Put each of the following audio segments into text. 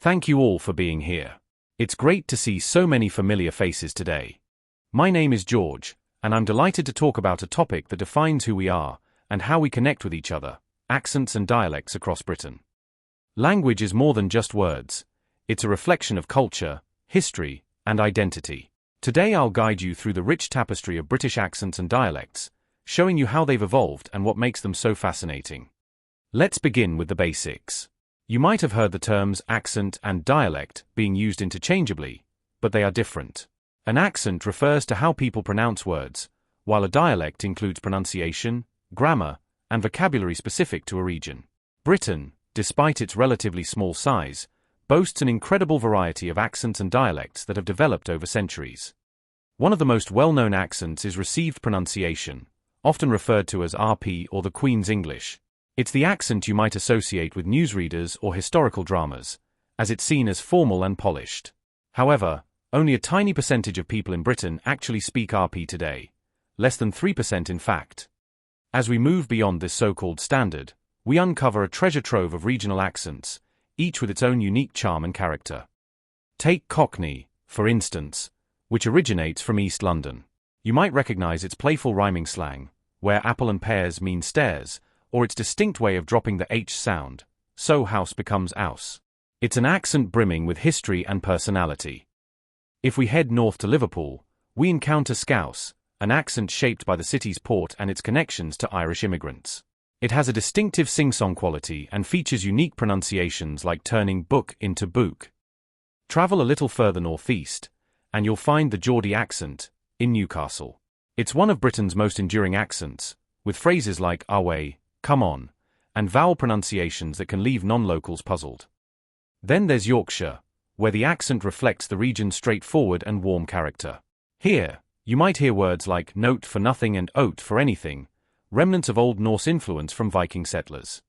Thank you all for being here. It's great to see so many familiar faces today. My name is George, and I'm delighted to talk about a topic that defines who we are and how we connect with each other: accents and dialects across Britain. Language is more than just words. It's a reflection of culture, history, and identity. Today I'll guide you through the rich tapestry of British accents and dialects, showing you how they've evolved and what makes them so fascinating. Let's begin with the basics. You might have heard the terms accent and dialect being used interchangeably, but they are different. An accent refers to how people pronounce words, while a dialect includes pronunciation, grammar, and vocabulary specific to a region. Britain, despite its relatively small size, boasts an incredible variety of accents and dialects that have developed over centuries. One of the most well-known accents is received pronunciation, often referred to as RP or the Queen's English. It's the accent you might associate with newsreaders or historical dramas, as it's seen as formal and polished. However, only a tiny percentage of people in Britain actually speak RP today, less than 3% in fact. As we move beyond this so-called standard, we uncover a treasure trove of regional accents, each with its own unique charm and character. Take Cockney, for instance, which originates from East London. You might recognize its playful rhyming slang, where apple and pears mean stairs, or its distinct way of dropping the H sound, so house becomes ouse. It's an accent brimming with history and personality. If we head north to Liverpool, we encounter Scouse, an accent shaped by the city's port and its connections to Irish immigrants. It has a distinctive sing-song quality and features unique pronunciations like turning book into book. Travel a little further northeast, and you'll find the Geordie accent, in Newcastle. It's one of Britain's most enduring accents, with phrases like away, come on, and vowel pronunciations that can leave non-locals puzzled. Then there's Yorkshire, where the accent reflects the region's straightforward and warm character. Here, you might hear words like note for nothing and oat for anything, remnants of Old Norse influence from Viking settlers.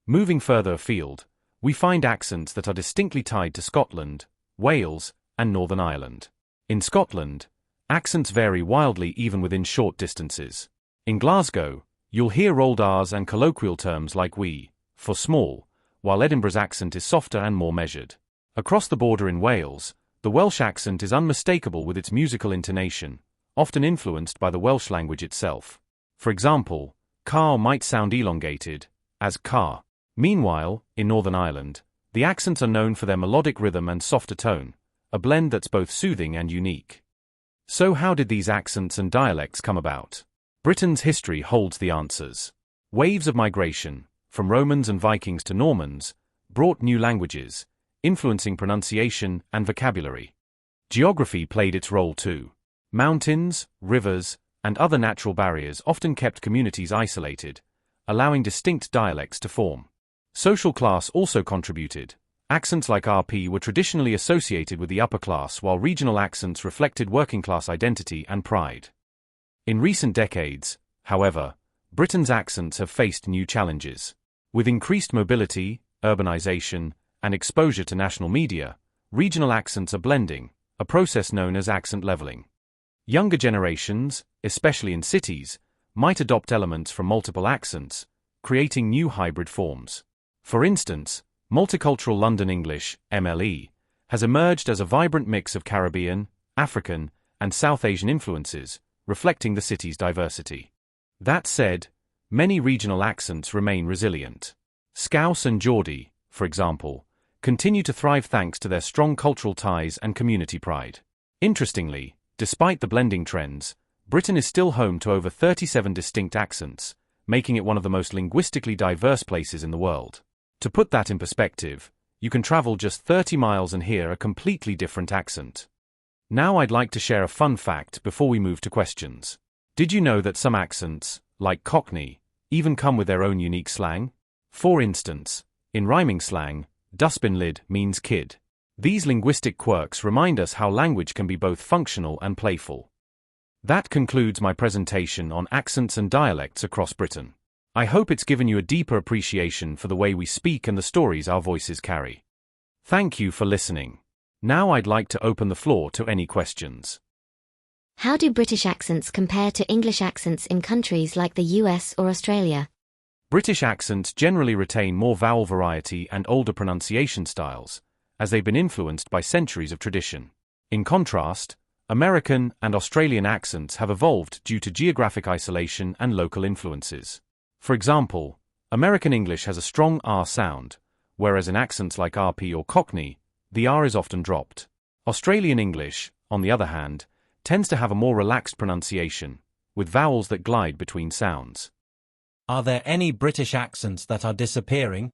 Moving further afield, we find accents that are distinctly tied to Scotland, Wales, and Northern Ireland. In Scotland, accents vary wildly even within short distances. In Glasgow, you'll hear rolled R's and colloquial terms like we, for small, while Edinburgh's accent is softer and more measured. Across the border in Wales, the Welsh accent is unmistakable with its musical intonation, often influenced by the Welsh language itself. For example, car might sound elongated, as car. Meanwhile, in Northern Ireland, the accents are known for their melodic rhythm and softer tone, a blend that's both soothing and unique. So how did these accents and dialects come about? Britain's history holds the answers. Waves of migration, from Romans and Vikings to Normans, brought new languages, influencing pronunciation and vocabulary. Geography played its role too. Mountains, rivers, and other natural barriers often kept communities isolated, allowing distinct dialects to form. Social class also contributed. Accents like RP were traditionally associated with the upper class, while regional accents reflected working-class identity and pride. In recent decades, however, Britain's accents have faced new challenges. With increased mobility, urbanization, and exposure to national media, regional accents are blending, a process known as accent leveling. Younger generations, especially in cities, might adopt elements from multiple accents, creating new hybrid forms. For instance, multicultural London English, MLE, has emerged as a vibrant mix of Caribbean, African, and South Asian influences, reflecting the city's diversity. That said, many regional accents remain resilient. Scouse and Geordie, for example, continue to thrive thanks to their strong cultural ties and community pride. Interestingly, despite the blending trends, Britain is still home to over 37 distinct accents, making it one of the most linguistically diverse places in the world. To put that in perspective, you can travel just 30 miles and hear a completely different accent. Now I'd like to share a fun fact before we move to questions. Did you know that some accents, like Cockney, even come with their own unique slang? For instance, in rhyming slang, dustbin lid means kid. These linguistic quirks remind us how language can be both functional and playful. That concludes my presentation on accents and dialects across Britain. I hope it's given you a deeper appreciation for the way we speak and the stories our voices carry. Thank you for listening. Now I'd like to open the floor to any questions. How do British accents compare to English accents in countries like the US or Australia? British accents generally retain more vowel variety and older pronunciation styles, as they've been influenced by centuries of tradition. In contrast, American and Australian accents have evolved due to geographic isolation and local influences. For example, American English has a strong R sound, whereas in accents like RP or Cockney, the R is often dropped. Australian English, on the other hand, tends to have a more relaxed pronunciation, with vowels that glide between sounds. Are there any British accents that are disappearing?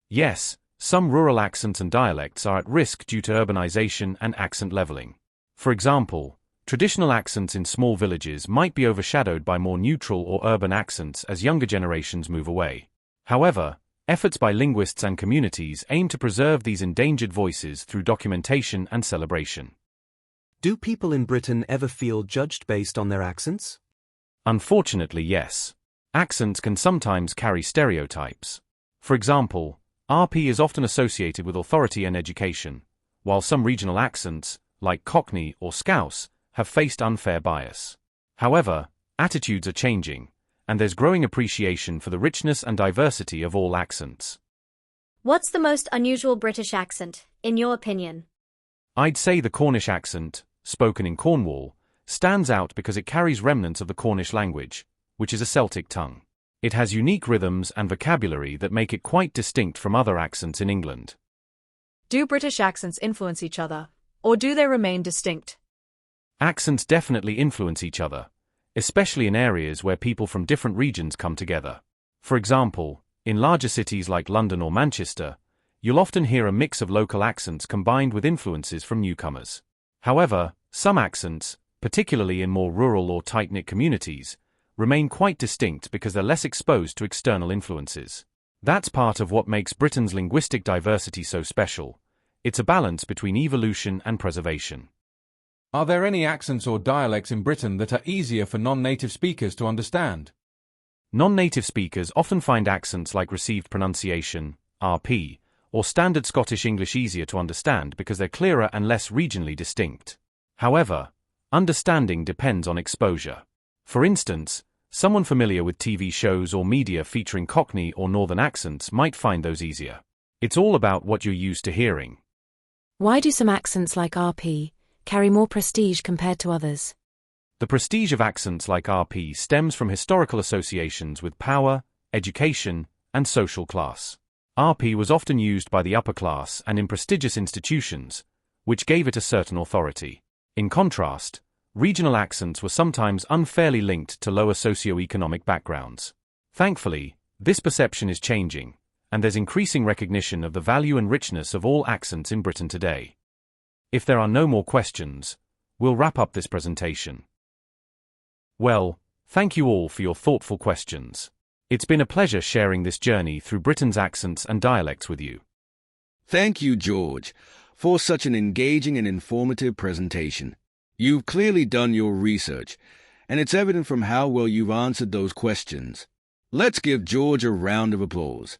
Yes, some rural accents and dialects are at risk due to urbanization and accent leveling. For example, traditional accents in small villages might be overshadowed by more neutral or urban accents as younger generations move away. However, efforts by linguists and communities aim to preserve these endangered voices through documentation and celebration. Do people in Britain ever feel judged based on their accents? Unfortunately, yes. Accents can sometimes carry stereotypes. For example, RP is often associated with authority and education, while some regional accents, like Cockney or Scouse, have faced unfair bias. However, attitudes are changing, and there's growing appreciation for the richness and diversity of all accents. What's the most unusual British accent, in your opinion? I'd say the Cornish accent, spoken in Cornwall, stands out because it carries remnants of the Cornish language, which is a Celtic tongue. It has unique rhythms and vocabulary that make it quite distinct from other accents in England. Do British accents influence each other, or do they remain distinct? Accents definitely influence each other, especially in areas where people from different regions come together. For example, in larger cities like London or Manchester, you'll often hear a mix of local accents combined with influences from newcomers. However, some accents, particularly in more rural or tight-knit communities, remain quite distinct because they're less exposed to external influences. That's part of what makes Britain's linguistic diversity so special. It's a balance between evolution and preservation. Are there any accents or dialects in Britain that are easier for non-native speakers to understand? Non-native speakers often find accents like received pronunciation, RP, or standard Scottish English easier to understand because they're clearer and less regionally distinct. However, understanding depends on exposure. For instance, someone familiar with TV shows or media featuring Cockney or Northern accents might find those easier. It's all about what you're used to hearing. Why do some accents like RP carry more prestige compared to others? The prestige of accents like RP stems from historical associations with power, education, and social class. RP was often used by the upper class and in prestigious institutions, which gave it a certain authority. In contrast, regional accents were sometimes unfairly linked to lower socio-economic backgrounds. Thankfully, this perception is changing, and there's increasing recognition of the value and richness of all accents in Britain today. If there are no more questions, we'll wrap up this presentation. Well, thank you all for your thoughtful questions. It's been a pleasure sharing this journey through Britain's accents and dialects with you. Thank you, George, for such an engaging and informative presentation. You've clearly done your research, and it's evident from how well you've answered those questions. Let's give George a round of applause.